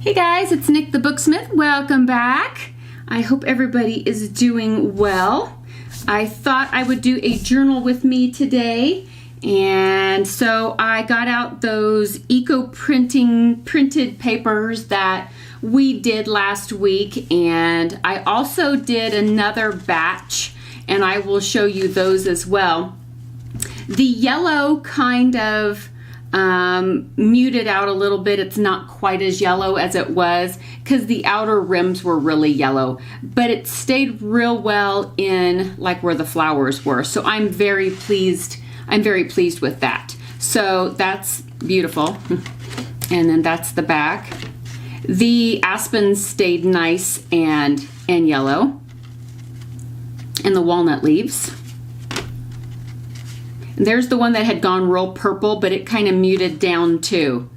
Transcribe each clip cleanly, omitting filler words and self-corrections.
Hey guys, it's Nick the Booksmith. Welcome back. I hope everybody is doing well. I thought I would do a journal with me today, and so I got out those eco-printing printed papers that we did last week, and I also did another batch, and I will show you those as well. The yellow kind of muted out a little bit. It's not quite as yellow as it was because the outer rims were really yellow, but it stayed real well in like where the flowers were. So I'm very pleased. I'm very pleased with that. So that's beautiful. And then that's the back. The aspens stayed nice and yellow. And the walnut leaves. And there's the one that had gone real purple, but it kind of muted down too.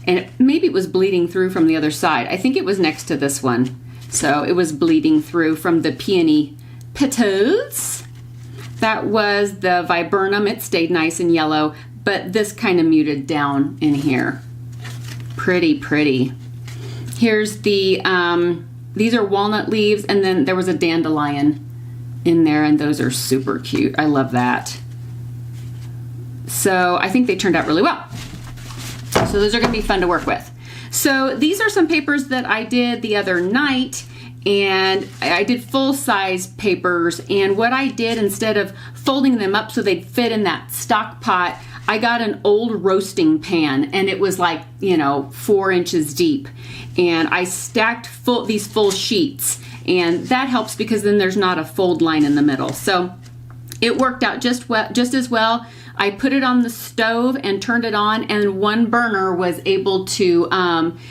And maybe it was bleeding through from the other side. I think it was next to this one. So it was bleeding through from the peony petals. That was the viburnum. It stayed nice and yellow, but this kind of muted down in here. Pretty, pretty. Here's the, these are walnut leaves, and then there was a dandelion in there, and those are super cute. I love that. So I think they turned out really well. So those are going to be fun to work with. So these are some papers that I did the other night, and I did full-size papers, and what I did, instead of folding them up so they'd fit in that stock pot, I got an old roasting pan, and it was like, you know, 4 inches deep, and I stacked these full sheets, and that helps because then there's not a fold line in the middle. So it worked out just as well. I put it on the stove and turned it on, and one burner was able to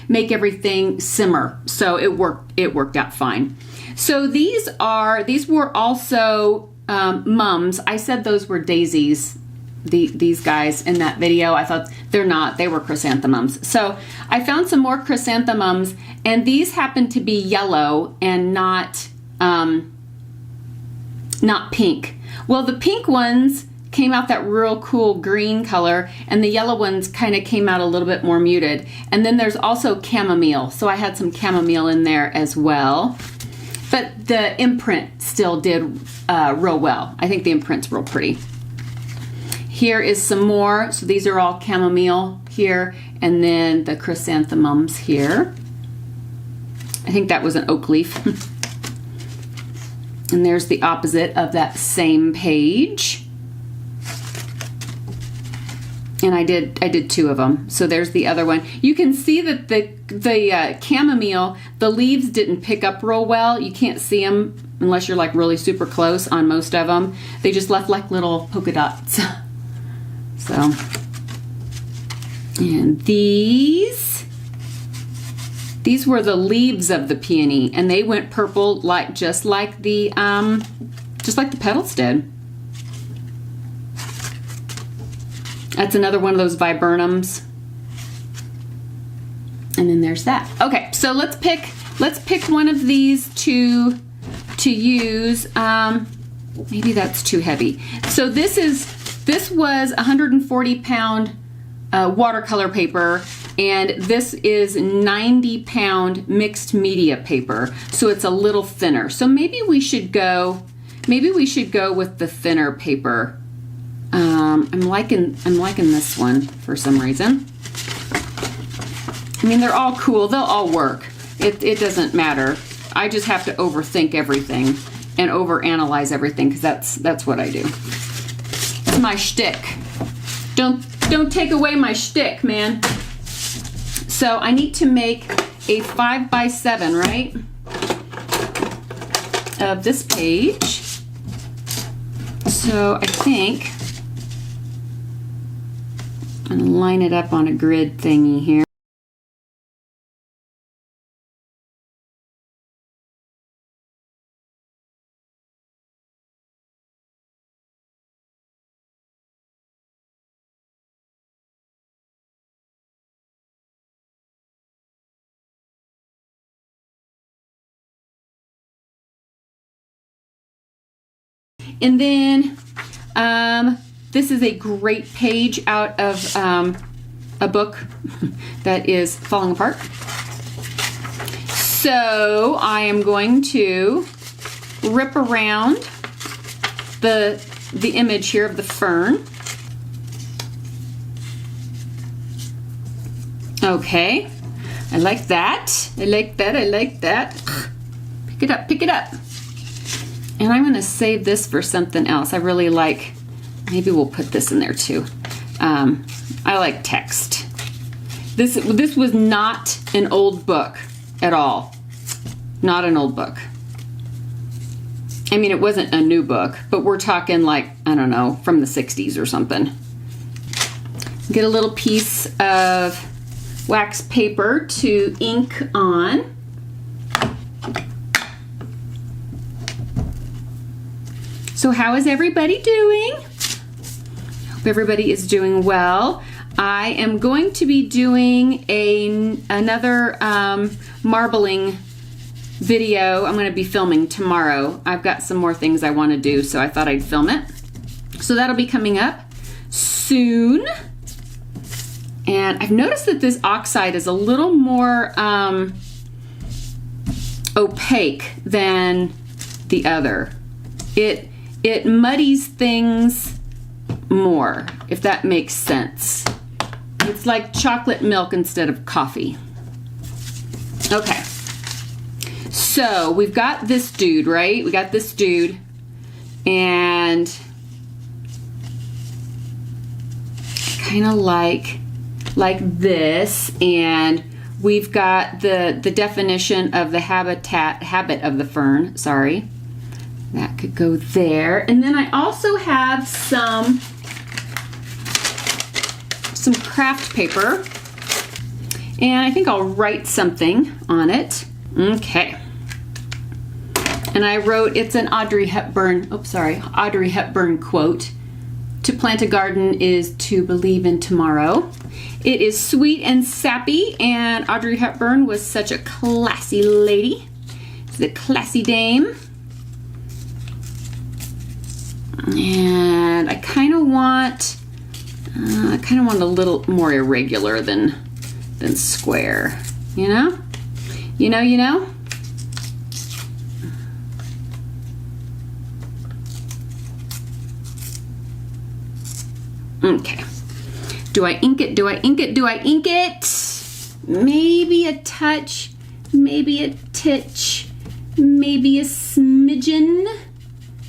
make everything simmer. So it worked out fine. So these were also mums. I said those were daisies, these guys in that video. I thought they're not, they were chrysanthemums. So I found some more chrysanthemums, and these happen to be yellow and not pink. Well, the pink ones came out that real cool green color, and the yellow ones kind of came out a little bit more muted. And then there's also chamomile, so I had some chamomile in there as well. But the imprint still did real well. I think the imprint's real pretty. Here is some more. So these are all chamomile here, and then the chrysanthemums here. I think that was an oak leaf. And there's the opposite of that same page. And I did 2 of them. So there's the other one. You can see that the chamomile, the leaves didn't pick up real well. You can't see them unless you're like really super close on most of them. They just left like little polka dots. So, and these were the leaves of the peony, and they went purple just like the petals did. That's another one of those viburnums. And then there's that. Okay, so let's pick one of these to use. Maybe that's too heavy. So this was 140-pound watercolor paper, and this is 90-pound mixed media paper. So it's a little thinner. So maybe we should go with the thinner paper. I'm liking this one for some reason. I mean, they're all cool. They'll all work. It doesn't matter. I just have to overthink everything and overanalyze everything, because that's what I do. It's my shtick. Don't take away my shtick, man. So I need to make a 5x7, right? Of this page. So I think I'm going to line it up on a grid thingy here. And then this is a great page out of a book that is falling apart. So I am going to rip around the image here of the fern. Okay, I like that. I like that. I like that. Pick it up, pick it up. And I'm gonna save this for something else. I really like, maybe we'll put this in there too. I like text. This was not an old book at all. Not an old book. I mean, it wasn't a new book, but we're talking like, I don't know, from the 60s or something. Get a little piece of wax paper to ink on. So how is everybody doing? Hope everybody is doing well. I am going to be doing another marbling video. I'm going to be filming tomorrow. I've got some more things I want to do, so I thought I'd film it. So that'll be coming up soon. And I've noticed that this oxide is a little more opaque than the other. It muddies things more, if that makes sense. It's like chocolate milk instead of coffee. Okay. So we've got this dude, right? We got this dude, and kind of like this, and we've got the definition of the habit of the fern. Sorry, that could go there, and then I also have some craft paper, and I think I'll write something on it. Okay. And I wrote, it's an Audrey Hepburn quote. To plant a garden is to believe in tomorrow. It is sweet and sappy, and Audrey Hepburn was such a classy lady. She's a classy dame. And I kind of want a little more irregular than square, you know? You know? Okay. Do I ink it? Do I ink it? Do I ink it? Maybe a touch, maybe a titch, maybe a smidgen,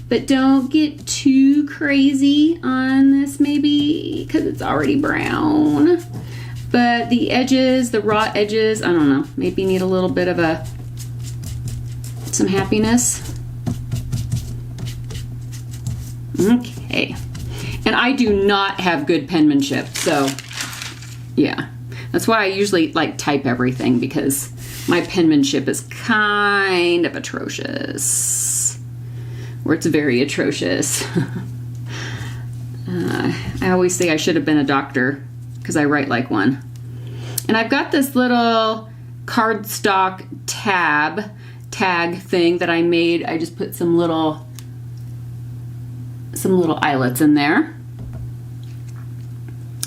but don't get too crazy on this maybe because it's already brown. But the edges, the raw edges, I don't know, maybe need a little bit of some happiness. Okay. And I do not have good penmanship, so yeah. That's why I usually like type everything, because my penmanship is kind of atrocious. Or it's very atrocious. I always say I should have been a doctor because I write like one. And I've got this little cardstock tag thing that I made. I just put some little eyelets in there.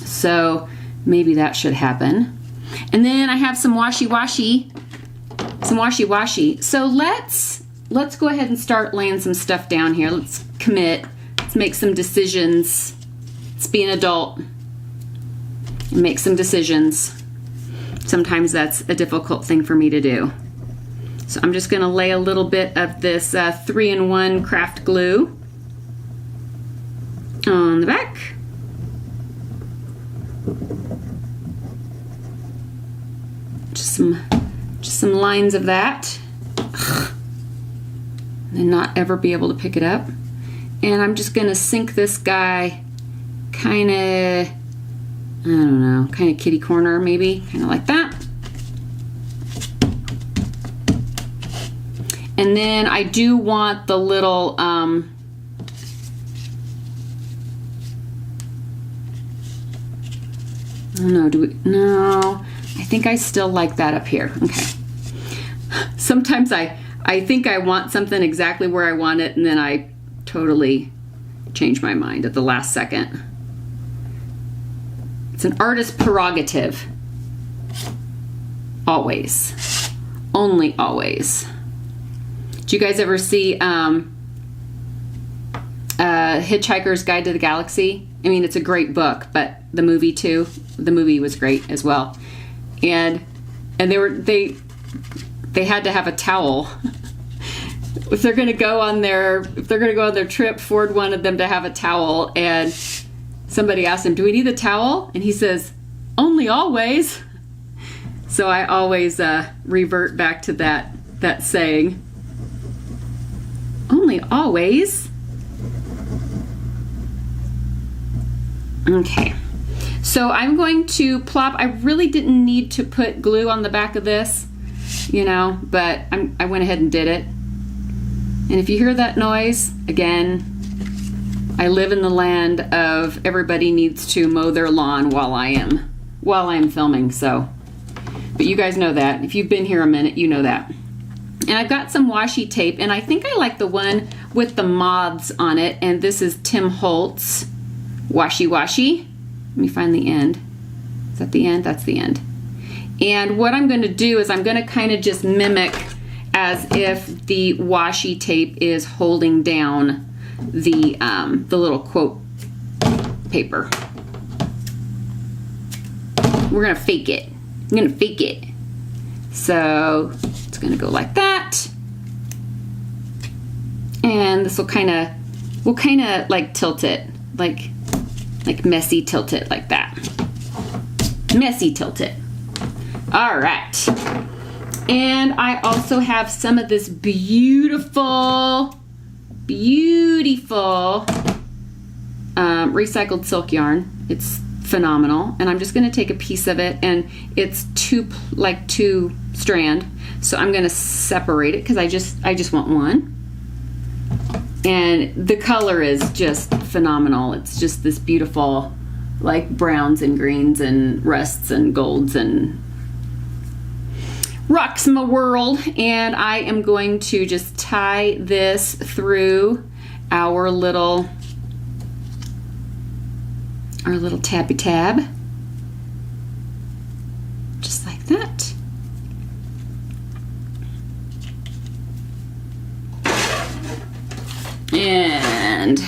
So maybe that should happen. And then I have some washi-washi. So let's go ahead and start laying some stuff down here. Let's commit. Let's make some decisions. Let's be an adult and make some decisions. Sometimes that's a difficult thing for me to do. So I'm just going to lay a little bit of this 3-in-1 craft glue on the back. Just some lines of that. And not ever be able to pick it up. And I'm just going to sink this guy kind of, I don't know, kind of kitty corner maybe, kind of like that. And then I do want the little, no, I think I still like that up here. Okay. Sometimes I think I want something exactly where I want it, and then I totally change my mind at the last second. It's an artist's prerogative. Always. Only Always. Did you guys ever see Hitchhiker's Guide to the Galaxy? I mean, it's a great book, but the movie too. The movie was great as well. And they had to have a towel. If they're gonna go on their trip, Ford wanted them to have a towel, and somebody asked him, "Do we need a towel?" And he says, "Only always." So I always revert back to that saying. Only always. Okay. So I'm going to plop. I really didn't need to put glue on the back of this, you know, but I went ahead and did it. And if you hear that noise, again, I live in the land of everybody needs to mow their lawn while I am filming, so. But you guys know that. If you've been here a minute, you know that. And I've got some washi tape, and I think I like the one with the moths on it, and this is Tim Holtz Washi Washi. Let me find the end. Is that the end? That's the end. And what I'm going to do is I'm going to kind of just mimic as if the washi tape is holding down the little quote paper. We're going to fake it. I'm going to fake it. So it's going to go like that. And this will kind of like tilt it, like messy tilt it like that. Messy tilt it. All right. And I also have some of this beautiful recycled silk yarn. It's phenomenal. And I'm just going to take a piece of it, and it's two strand. So I'm going to separate it because I just want one. And the color is just phenomenal. It's just this beautiful, like, browns and greens and rusts and golds and rocks my world. And I am going to just tie this through our little tabby tab, just like that. And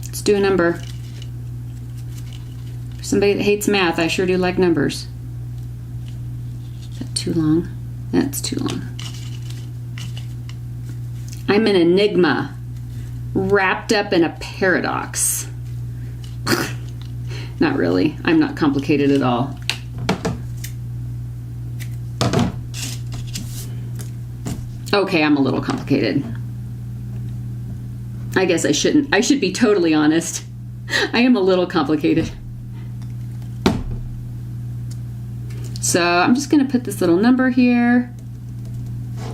let's do a number. For somebody that hates math, I sure do like numbers. Is that too long? That's too long. I'm an enigma wrapped up in a paradox. Not really. I'm not complicated at all. Okay, I'm a little complicated. I guess I shouldn't. I should be totally honest. I am a little complicated. So I'm just going to put this little number here,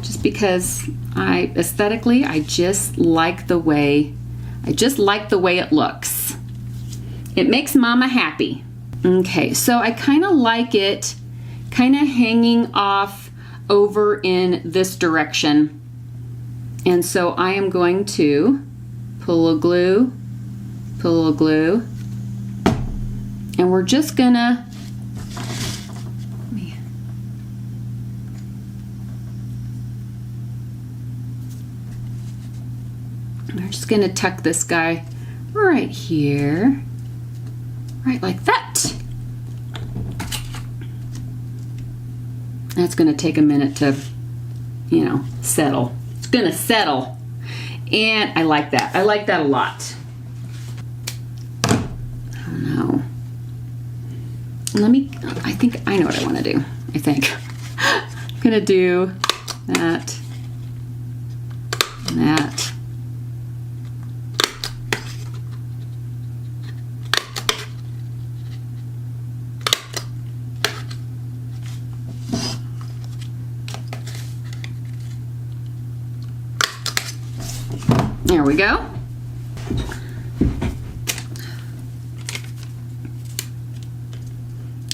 just because aesthetically, I just like the way it looks. It makes Mama happy. Okay, so I kind of like it kind of hanging off over in this direction. And so I am going to pull a glue, and we're just gonna, we're just gonna tuck this guy right here, right like that. That's going to take a minute to, settle. It's going to settle. And I like that. I like that a lot. I don't know. I think I know what I want to do. I think. I'm going to do that. And that. There we go.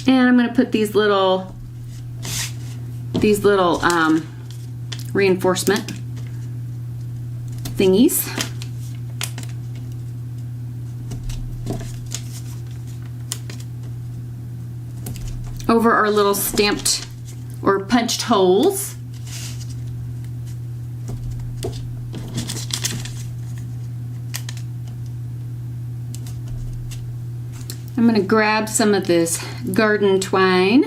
And I'm going to put these little reinforcement thingies. Over our little stamped or punched holes. I'm going to grab some of this garden twine,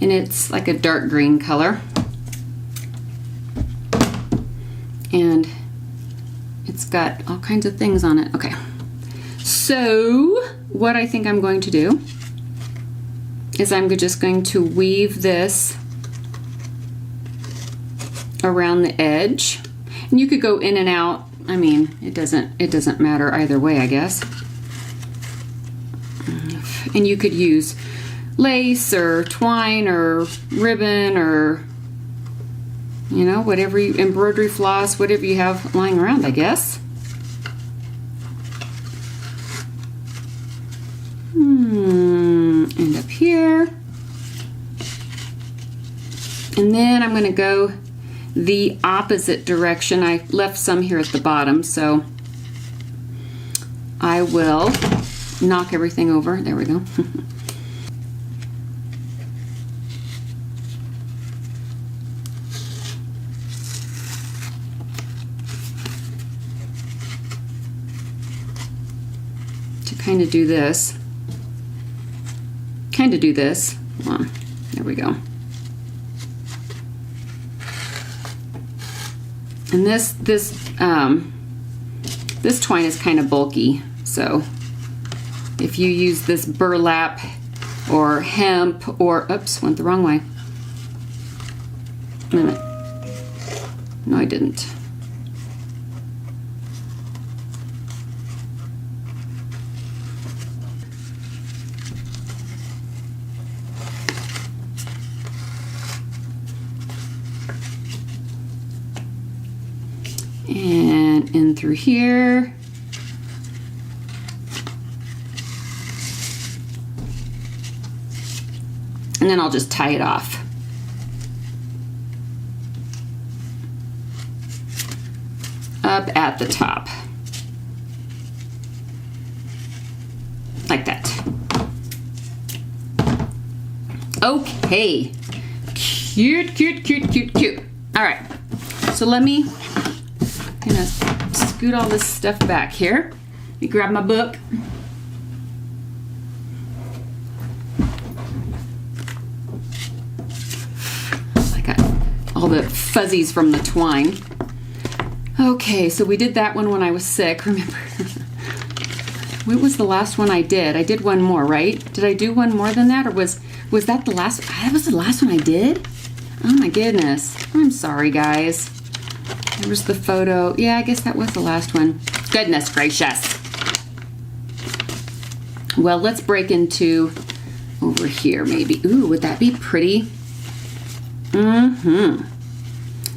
and it's like a dark green color. And it's got all kinds of things on it. Okay, so what I think I'm going to do is I'm just going to weave this around the edge. And you could go in and out. I mean, it doesn't matter either way, I guess. And you could use lace or twine or ribbon or, you know, whatever you, embroidery floss, whatever you have lying around, I guess. End up here. And then I'm going to go the opposite direction. I left some here at the bottom, so I will knock everything over. There we go. To kind of do this. Well, there we go. And this twine is kind of bulky, so if you use this burlap or hemp or, oops, went the wrong way. Wait a minute. No, I didn't. And in through here. And then I'll just tie it off. Up at the top. Like that. Okay. Cute, cute, cute, cute, cute. All right. So let me kind of scoot all this stuff back here. Let me grab my book. I got all the fuzzies from the twine. Okay, so we did that one when I was sick, remember? What was the last one I did? I did one more, right? Did I do one more than that, or was that the last? That was the last one I did? Oh my goodness. I'm sorry, guys. There was the photo. Yeah, I guess that was the last one. Goodness gracious. Well, let's break into over here maybe. Ooh, would that be pretty? Mm-hmm.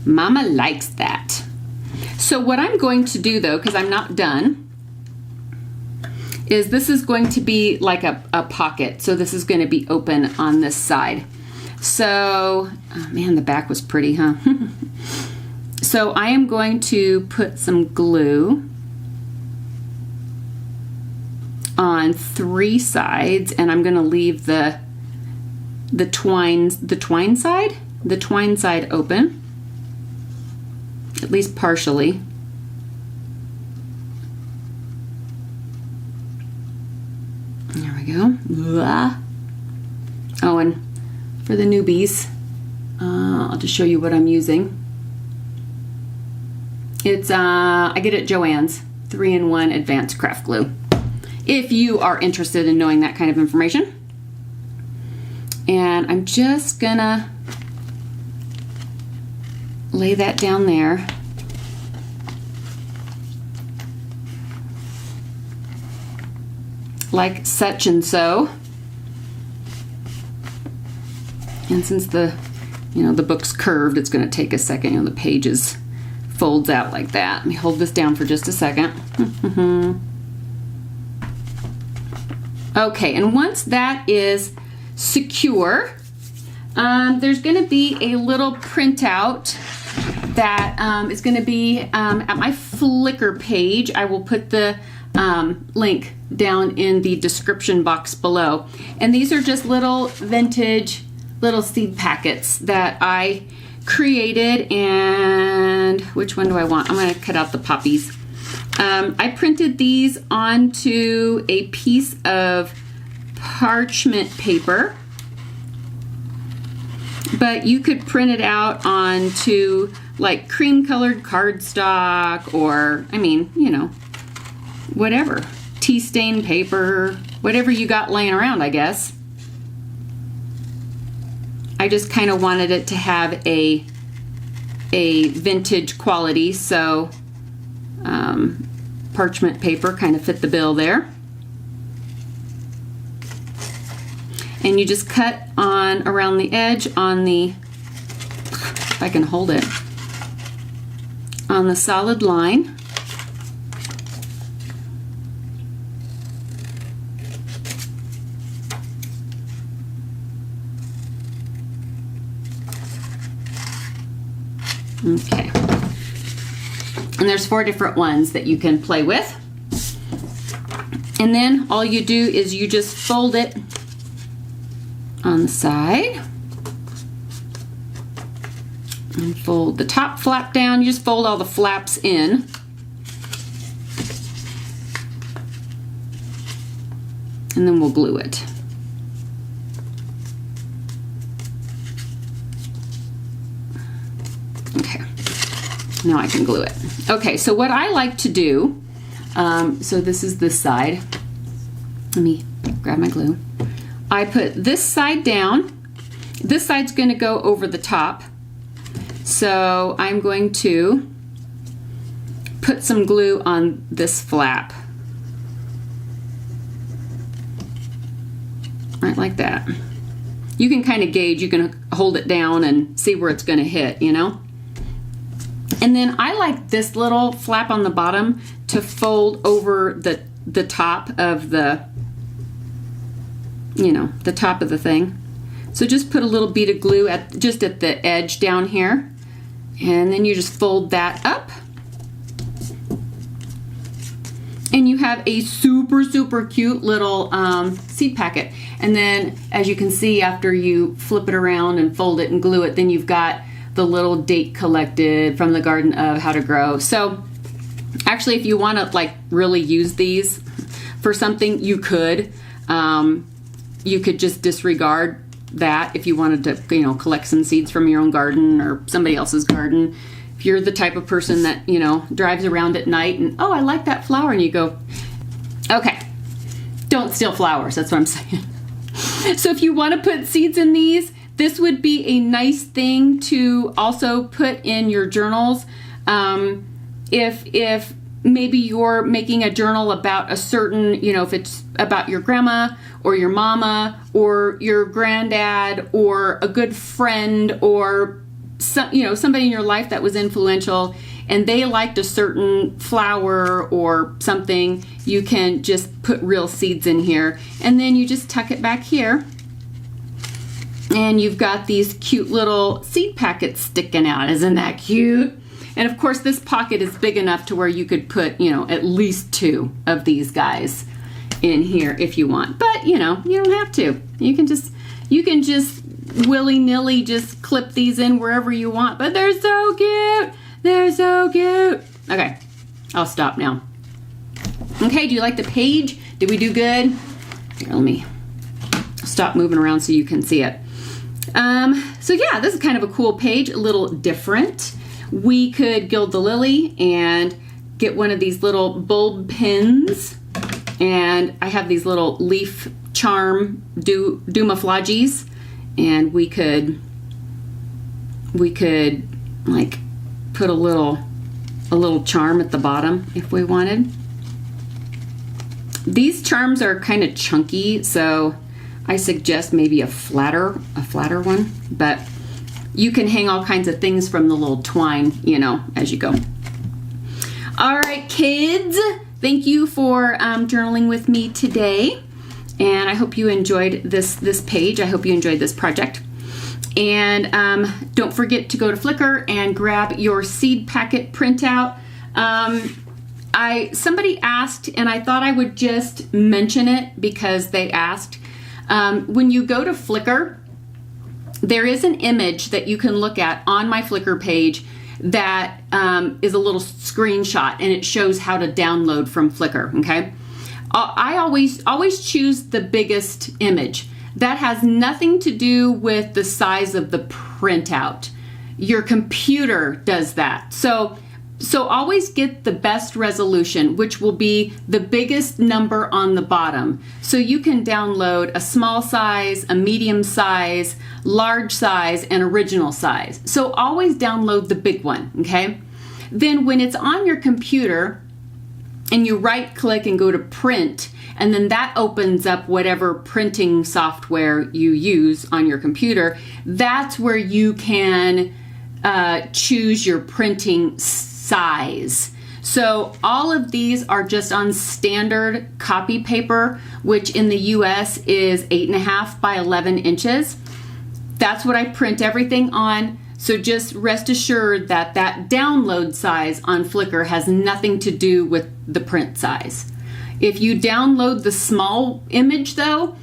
Mama likes that. So what I'm going to do though, because I'm not done, is this is going to be like a pocket. So this is going to be open on this side. So, oh man, the back was pretty, huh? So I am going to put some glue on 3 sides, and I'm going to leave the twine side open, at least partially. There we go. Oh, and for the newbies, I'll just show you what I'm using. It's, I get it at Joann's, 3-in-1 advanced craft glue. If you are interested in knowing that kind of information. And I'm just gonna lay that down there. Like such and so. And since the book's curved, it's gonna take a second, the pages folds out like that. Let me hold this down for just a second. Okay, and once that is secure, there's going to be a little printout that is going to be at my Flickr page. I will put the link down in the description box below. And these are just little vintage little seed packets that I created. And which one do I want? I'm going to cut out the poppies. I printed these onto a piece of parchment paper, but you could print it out onto like cream colored cardstock, or I mean, you know, whatever, tea stain paper, whatever you got laying around, I guess. I just kind of wanted it to have a vintage quality, so parchment paper kind of fit the bill there. And you just cut on around the edge on the, if I can hold it, on the solid line. Okay. And there's 4 different ones that you can play with. And then all you do is you just fold it on the side and fold the top flap down. You just fold all the flaps in. And then we'll glue it. Okay, now I can glue it. Okay, so what I like to do, so this is this side. Let me grab my glue. I put this side down. This side's going to go over the top. So I'm going to put some glue on this flap. Right like that. You can kind of gauge, you can hold it down and see where it's going to hit, you know? And then I like this little flap on the bottom to fold over the top of the, you know, the top of the thing. So just put a little bead of glue just at the edge down here, and then you just fold that up. And you have a super, super cute little seed packet. And then, as you can see, after you flip it around and fold it and glue it, then you've got the little date collected from the Garden of How to Grow. So actually, if you want to like really use these for something, you could just disregard that if you wanted to, you know, collect some seeds from your own garden or somebody else's garden. If you're the type of person that, you know, drives around at night and, oh, I like that flower, and you go, okay, don't steal flowers. That's what I'm saying. So if you want to put seeds in these, this would be a nice thing to also put in your journals. If maybe you're making a journal about a certain, you know, if it's about your grandma or your mama or your granddad or a good friend or some, you know, somebody in your life that was influential and they liked a certain flower or something, you can just put real seeds in here, and then you just tuck it back here. And you've got these cute little seed packets sticking out. Isn't that cute? And of course, this pocket is big enough to where you could put, you know, at least 2 of these guys in here if you want. But, you know, you don't have to. You can just willy-nilly just clip these in wherever you want. But they're so cute. They're so cute. Okay, I'll stop now. Okay, do you like the page? Did we do good? Here, let me stop moving around so you can see it. So yeah, this is kind of a cool page, a little different. We could gild the lily and get one of these little bulb pins, and I have these little leaf charm dumaflages, and we could like put a little charm at the bottom if we wanted. These charms are kind of chunky, so I suggest maybe a flatter one, but you can hang all kinds of things from the little twine, you know, as you go. All right, kids, thank you for journaling with me today, and I hope you enjoyed this page. I hope you enjoyed this project. And don't forget to go to Flickr and grab your seed packet printout. Somebody asked, and I thought I would just mention it because they asked. When you go to Flickr, there is an image that you can look at on my Flickr page that is a little screenshot, and it shows how to download from Flickr, okay? I always choose the biggest image. That has nothing to do with the size of the printout. Your computer does that. So always get the best resolution, which will be the biggest number on the bottom. So you can download a small size, a medium size, large size, and original size. So always download the big one, okay? Then when it's on your computer and you right click and go to print, and then that opens up whatever printing software you use on your computer, that's where you can choose your printing size. So all of these are just on standard copy paper, which in the US is 8.5 by 11 inches. That's what I print everything on. So just rest assured that that download size on Flickr has nothing to do with the print size. If you download the small image though,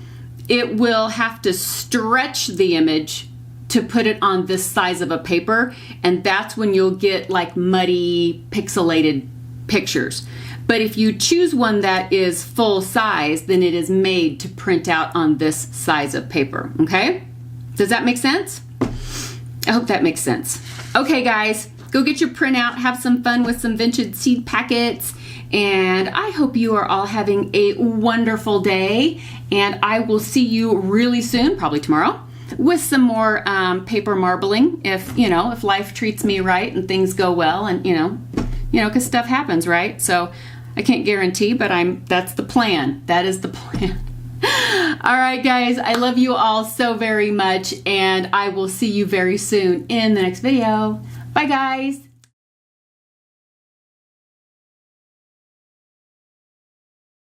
it will have to stretch the image to put it on this size of a paper, and that's when you'll get like muddy, pixelated pictures. But if you choose one that is full size, then it is made to print out on this size of paper, okay? Does that make sense? I hope that makes sense. Okay, guys, go get your printout, have some fun with some vintage seed packets, and I hope you are all having a wonderful day, and I will see you really soon, probably tomorrow, with some more paper marbling if life treats me right and things go well, and because stuff happens, right? So I can't guarantee, but that's the plan. That is the plan. All right, guys, I love you all so very much, and I will see you very soon in the next video. Bye, guys.